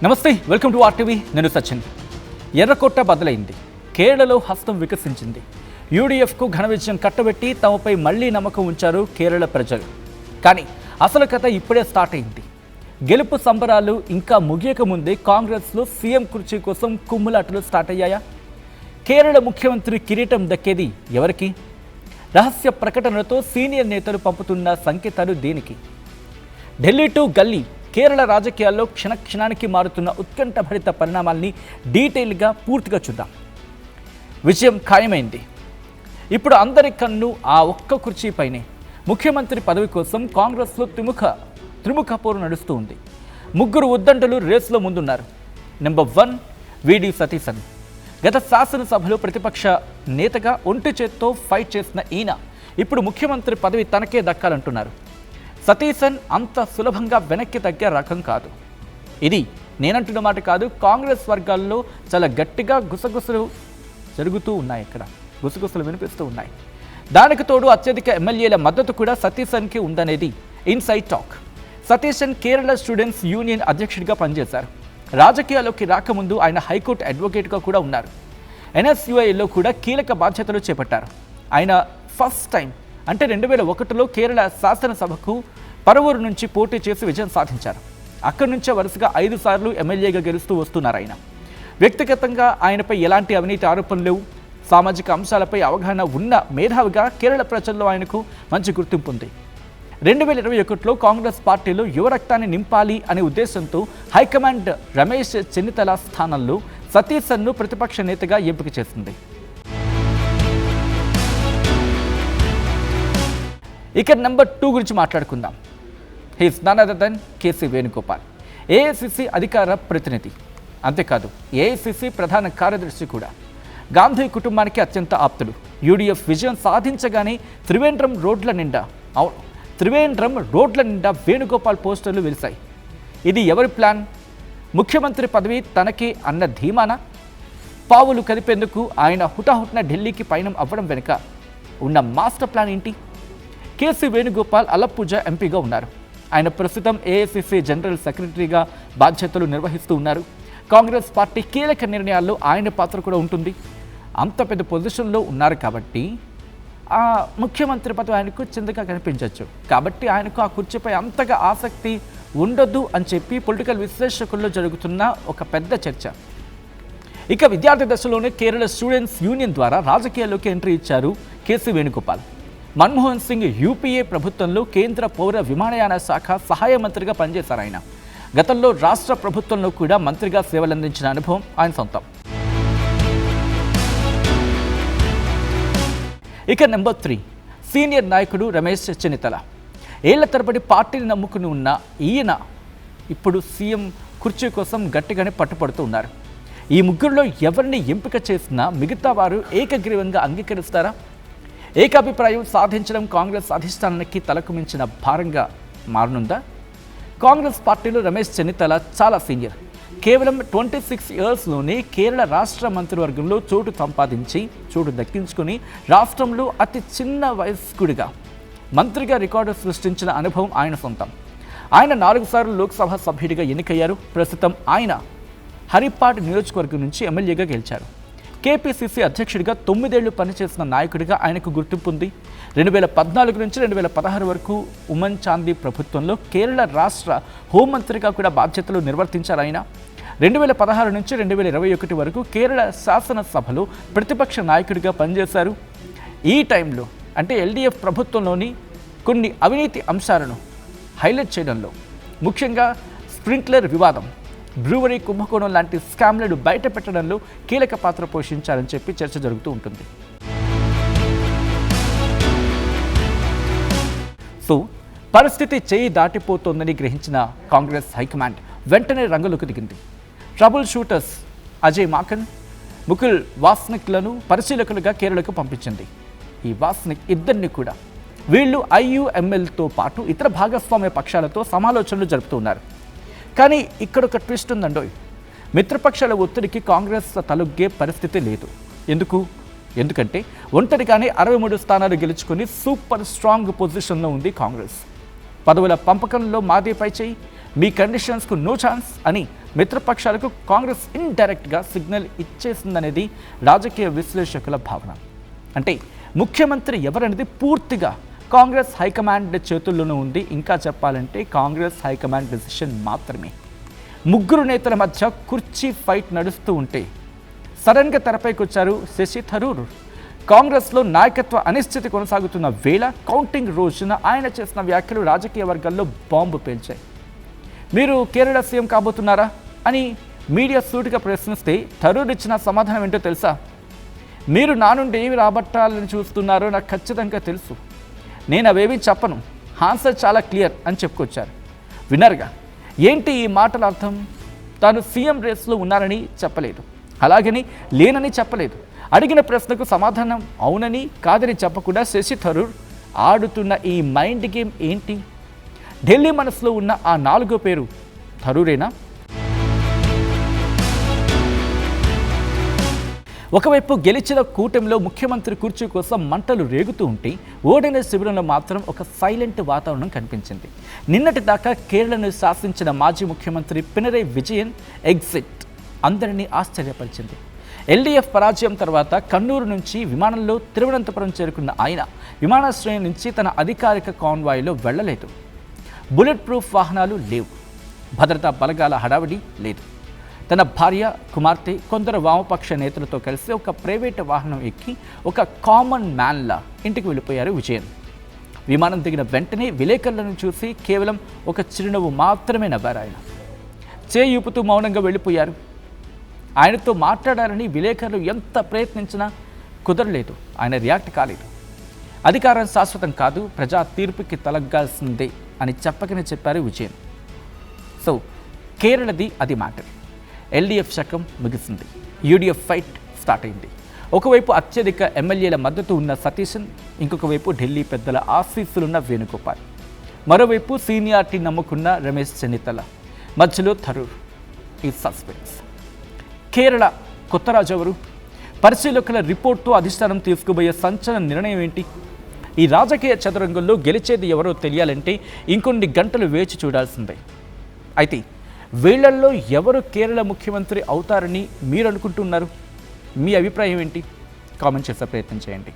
నమస్తే, welcome to RTV. నేను సచిన్. ఎర్రకోట బదులైంది, కేరళలో హస్తం వికసించింది. యూడీఎఫ్కు ఘన విజయం కట్టబెట్టి తమపై మళ్లీ నమ్మకం ఉంచారు కేరళ ప్రజలు. కానీ అసలు కథ ఇప్పుడే స్టార్ట్ అయింది. గెలుపు సంబరాలు ఇంకా ముగియక ముందే కాంగ్రెస్లో సీఎం కుర్చీ కోసం కుమ్ములాటలు స్టార్ట్ అయ్యాయా? కేరళ ముఖ్యమంత్రి కిరీటం దక్కేది ఎవరికి? రహస్య ప్రకటనలతో సీనియర్ నేతలు పంపుతున్న సంకేతాలు దేనికి? ఢిల్లీ టు గల్లీ, కేరళ రాజకీయాల్లో క్షణక్షణానికి మారుతున్న ఉత్కంఠభరిత పరిణామాల్ని డీటెయిల్గా పూర్తిగా చూద్దాం. విజయం ఖాయమైంది. ఇప్పుడు అందరి కన్ను ఆ ఒక్క కుర్చీపైనే. ముఖ్యమంత్రి పదవి కోసం కాంగ్రెస్లో త్రిముఖ పోరు నడుస్తూ ఉంది. ముగ్గురు ఉద్దండులు రేసులో ముందున్నారు. నెంబర్ 1 వీడి సతీశన్. గత శాసనసభలో ప్రతిపక్ష నేతగా ఒంటి చేత్తో ఫైట్ చేసిన ఈయన ఇప్పుడు ముఖ్యమంత్రి పదవి తనకే దక్కాలంటున్నారు. సతీశన్ అంత సులభంగా వెనక్కి తగ్గే రకం కాదు. ఇది నేనంటున్న మాట కాదు, కాంగ్రెస్ వర్గాల్లో చాలా గట్టిగా గుసగుసలు జరుగుతూ ఉన్నాయి. ఇక్కడ గుసగుసలు వినిపిస్తూ ఉన్నాయి. దానికి తోడు అత్యధిక ఎమ్మెల్యేల మద్దతు కూడా సతీశన్కి ఉందనేది inside talk. Satheesan Kerala students union అధ్యక్షుడిగా పనిచేశారు. రాజకీయాల్లోకి రాకముందు ఆయన హైకోర్టు అడ్వకేట్గా కూడా ఉన్నారు. ఎన్ఎస్యుఐలో కూడా కీలక బాధ్యతలు చేపట్టారు. ఆయన ఫస్ట్ టైం అంటే 2001లో కేరళ శాసనసభకు పరవూరు నుంచి పోటీ చేసి విజయం సాధించారు. అక్కడి నుంచే వరుసగా 5 సార్లు ఎమ్మెల్యేగా గెలుస్తూ వస్తున్నారు ఆయన. వ్యక్తిగతంగా ఆయనపై ఎలాంటి అవినీతి ఆరోపణలు లేవు. సామాజిక అంశాలపై అవగాహన ఉన్న మేధావిగా కేరళ ప్రజల్లో ఆయనకు మంచి గుర్తింపు ఉంది. 2021లో కాంగ్రెస్ పార్టీలో యువ రక్తాన్ని నింపాలి అనే ఉద్దేశంతో హైకమాండ్ రమేష్ చెన్నితల స్థానంలో సతీశన్ను ప్రతిపక్ష నేతగా ఎంపిక చేసింది. ఇక నెంబర్ 2 గురించి మాట్లాడుకుందాం. He's none other then KC Venugopal, AICC అధికార ప్రతినిధి. అంతేకాదు, ఏఐసిసి ప్రధాన కార్యదర్శి కూడా. గాంధీ కుటుంబానికి అత్యంత ఆప్తుడు. యూడీఎఫ్ విజయం సాధించగానే త్రివేంద్రం రోడ్ల నిండా వేణుగోపాల్ పోస్టర్లు వెలిశాయి. ఇది ఎవరి ప్లాన్? ముఖ్యమంత్రి పదవి తనకే అన్న ధీమానా? పావులు కదిపేందుకు ఆయన హుటాహుటిన ఢిల్లీకి పయనం అవ్వడం వెనుక ఉన్న మాస్టర్ ప్లాన్ ఏంటి? కేసీ వేణుగోపాల్ అలప్పుజ ఎంపీగా ఉన్నారు. ఆయన ప్రస్తుతం ఏఐసిసి జనరల్ సెక్రటరీగా బాధ్యతలు నిర్వహిస్తూ ఉన్నారు. కాంగ్రెస్ పార్టీ కీలక నిర్ణయాల్లో ఆయన పాత్ర కూడా ఉంటుంది. అంత పెద్ద పొజిషన్లో ఉన్నారు కాబట్టి ఆ ముఖ్యమంత్రి పదవి ఆయనకు చింతగా కనిపించవచ్చు. కాబట్టి ఆయనకు ఆ కుర్చీపై అంతగా ఆసక్తి ఉండదు అని చెప్పి పొలిటికల్ విశ్లేషకుల్లో జరుగుతున్న ఒక పెద్ద చర్చ. ఇక విద్యార్థి దశలోనే కేరళ స్టూడెంట్స్ యూనియన్ ద్వారా రాజకీయాల్లోకి ఎంట్రీ ఇచ్చారు కేసీ వేణుగోపాల్. మన్మోహన్ సింగ్ యూపీఏ ప్రభుత్వంలో కేంద్ర పౌర విమానయాన శాఖ సహాయ మంత్రిగా పనిచేశారు ఆయన. గతంలో రాష్ట్ర ప్రభుత్వంలో కూడా మంత్రిగా సేవలందించిన అనుభవం ఆయన సొంతం. ఇక నెంబర్ 3 సీనియర్ నాయకుడు రమేష్ చెన్నితల. ఏళ్ల తరబడి పార్టీని నమ్ముకుని ఉన్న ఈయన ఇప్పుడు సీఎం కుర్చీ కోసం గట్టిగానే పట్టుపడుతూ ఉన్నారు. ఈ ముగ్గురులో ఎవరిని ఎంపిక చేసినా మిగతా వారు ఏకగ్రీవంగా అంగీకరిస్తారా? ఏకాభిప్రాయం సాధించడం కాంగ్రెస్ అధిష్టానానికి తలకు మించిన భారంగా మారనుందా? కాంగ్రెస్ పార్టీలో రమేష్ చెన్నితల చాలా సీనియర్. కేవలం 26 ఇయర్స్లోనే కేరళ రాష్ట్ర మంత్రివర్గంలో చోటు దక్కించుకొని రాష్ట్రంలో అతి చిన్న వయస్కుడిగా మంత్రిగా రికార్డు సృష్టించిన అనుభవం ఆయన సొంతం. ఆయన 4 సార్లు లోక్సభ సభ్యుడిగా ఎన్నికయ్యారు. ప్రస్తుతం ఆయన హరిపాడ్ నియోజకవర్గం నుంచి ఎమ్మెల్యేగా గెలిచారు. కేపీసీసీ అధ్యక్షుడిగా 9 ఏళ్లు పనిచేసిన నాయకుడిగా ఆయనకు గుర్తింపు ఉంది. 2014 నుంచి 2016 వరకు ఉమన్ చాందీ ప్రభుత్వంలో కేరళ రాష్ట్ర హోంమంత్రిగా కూడా బాధ్యతలు నిర్వర్తించారు ఆయన. 2016 నుంచి 2021 వరకు కేరళ శాసనసభలో ప్రతిపక్ష నాయకుడిగా పనిచేశారు. ఈ టైంలో అంటే ఎల్డీఎఫ్ ప్రభుత్వంలోని కొన్ని అవినీతి అంశాలను హైలైట్ చేయడంలో, ముఖ్యంగా స్ప్రింక్లర్ వివాదం, బ్రూవరీ కుంభకోణం లాంటి స్కామ్లను బయట పెట్టడంలో కీలక పాత్ర పోషించారని చెప్పి చర్చ జరుగుతూ ఉంటుంది. సో పరిస్థితి చేయి దాటిపోతోందని గ్రహించిన కాంగ్రెస్ హైకమాండ్ వెంటనే రంగంలోకి దిగింది. ట్రబుల్ షూటర్స్ అజయ్ మాకన్, ముకుల్ వాస్నిక్లను పరిశీలకులుగా కేరళకు పంపించింది. ఈ వాస్నిక్ ఇద్దరిని కూడా వీళ్ళు ఐయుఎంఎల్తో పాటు ఇతర భాగస్వామ్య పక్షాలతో సమాలోచనలు జరుపుతున్నారు. కానీ ఇక్కడ ఒక ట్విస్ట్ ఉందండోయ్. మిత్రపక్షాల ఒత్తిడికి కాంగ్రెస్ తలొగ్గే పరిస్థితి లేదు. ఎందుకంటే ఒంటరిగానే 63 స్థానాలు గెలుచుకొని సూపర్ స్ట్రాంగ్ పొజిషన్లో ఉంది కాంగ్రెస్. పదవుల పంపకంలో మాదే పై చేయి, మీ కండిషన్స్కు నో ఛాన్స్ అని మిత్రపక్షాలకు కాంగ్రెస్ ఇండైరెక్ట్గా సిగ్నల్ ఇచ్చేసిందనేది రాజకీయ విశ్లేషకుల భావన. అంటే ముఖ్యమంత్రి ఎవరనేది పూర్తిగా కాంగ్రెస్ హైకమాండ్ చేతుల్లోనూ ఉంది. ఇంకా చెప్పాలంటే కాంగ్రెస్ హైకమాండ్ డెసిషన్ మాత్రమే. ముగ్గురు నేతల మధ్య కుర్చీ ఫైట్ నడుస్తూ ఉంటే సడన్గా తెరపైకి వచ్చారు శశి థరూర్. కాంగ్రెస్లో నాయకత్వ అనిశ్చితి కొనసాగుతున్న వేళ కౌంటింగ్ రోజున ఆయన చేసిన వ్యాఖ్యలు రాజకీయ వర్గాల్లో బాంబు పేల్చాయి. మీరు కేరళ సీఎం కాబోతున్నారా అని మీడియా సూటిగా ప్రశ్నిస్తే థరూర్ ఇచ్చిన సమాధానం ఏంటో తెలుసా? మీరు నా నుండి ఏమి రాబట్టాలని చూస్తున్నారో నాకు ఖచ్చితంగా తెలుసు, నేను అవేమీ చెప్పను, ఆన్సర్ చాలా క్లియర్ అని చెప్పుకొచ్చారు. విన్నర్గా ఏంటి ఈ మాటల అర్థం? తాను సీఎం రేస్లో ఉన్నారని చెప్పలేదు, అలాగని లేనని చెప్పలేదు. అడిగిన ప్రశ్నకు సమాధానం అవునని కాదని చెప్పకుండా శశి థరూర్ ఆడుతున్న ఈ మైండ్ గేమ్ ఏంటి? ఢిల్లీ మనసులో ఉన్న ఆ నాలుగో పేరు థరూరేనా? ఒకవైపు గెలిచిన కూటమిలో ముఖ్యమంత్రి కుర్చీ కోసం మంటలు రేగుతూ ఉంటే ఓడిన శిబిరంలో మాత్రం ఒక సైలెంట్ వాతావరణం కనిపించింది. నిన్నటి దాకా కేరళను శాసించిన మాజీ ముఖ్యమంత్రి పినరై విజయన్ ఎగ్జిట్ అందరినీ ఆశ్చర్యపరిచింది. ఎల్డీఎఫ్ పరాజయం తర్వాత కన్నూరు నుంచి విమానంలో తిరువనంతపురం చేరుకున్న ఆయన విమానాశ్రయం నుంచి తన అధికారిక కాన్వాయ్లో వెళ్లలేదు. బుల్లెట్ ప్రూఫ్ వాహనాలు లేవు, భద్రతా బలగాల హడావిడి లేదు. తన భార్య, కుమార్తె, కొందరు వామపక్ష నేతలతో కలిసి ఒక ప్రైవేటు వాహనం ఎక్కి ఒక కామన్ మ్యాన్లా ఇంటికి వెళ్ళిపోయారు విజయన్. విమానం దిగిన వెంటనే విలేకరులను చూసి కేవలం ఒక చిరునవ్వు మాత్రమే నవ్వారు ఆయన. చేయూపుతూ మౌనంగా వెళ్ళిపోయారు. ఆయనతో మాట్లాడాలని విలేకరులు ఎంత ప్రయత్నించినా కుదరలేదు. ఆయన రియాక్ట్ కాలేదు. అధికారం శాశ్వతం కాదు, ప్రజా తీర్పుకి తలగ్గాల్సిందే అని చెప్పకనే చెప్పారు విజయన్. సో కేరళది అది మ్యాటర్. ఎల్డీఎఫ్ శకం ముగిసింది, యూడీఎఫ్ ఫైట్ స్టార్ట్ అయింది. ఒకవైపు అత్యధిక ఎమ్మెల్యేల మద్దతు ఉన్న సతీశన్, ఇంకొక వైపు ఢిల్లీ పెద్దల ఆశీస్సులున్న వేణుగోపాల్, మరోవైపు సీనియారిటీ నమ్ముకున్న రమేష్ చెన్నితల, మధ్యలో థరూర్. ఈ సస్పెన్స్. కేరళ కొత్త రాజు ఎవరు? పరిశీలకుల రిపోర్ట్తో అధిష్టానం తీసుకుపోయే సంచలన నిర్ణయం ఏంటి? ఈ రాజకీయ చదరంగంలో గెలిచేది ఎవరో తెలియాలంటే ఇంకొన్ని గంటలు వేచి చూడాల్సిందే. అయితే వీళ్లల్లో ఎవరు కేరళ ముఖ్యమంత్రి అవుతారని మీరు అనుకుంటున్నారు? మీ అభిప్రాయం ఏంటి? కామెంట్ చేసే ప్రయత్నం చేయండి.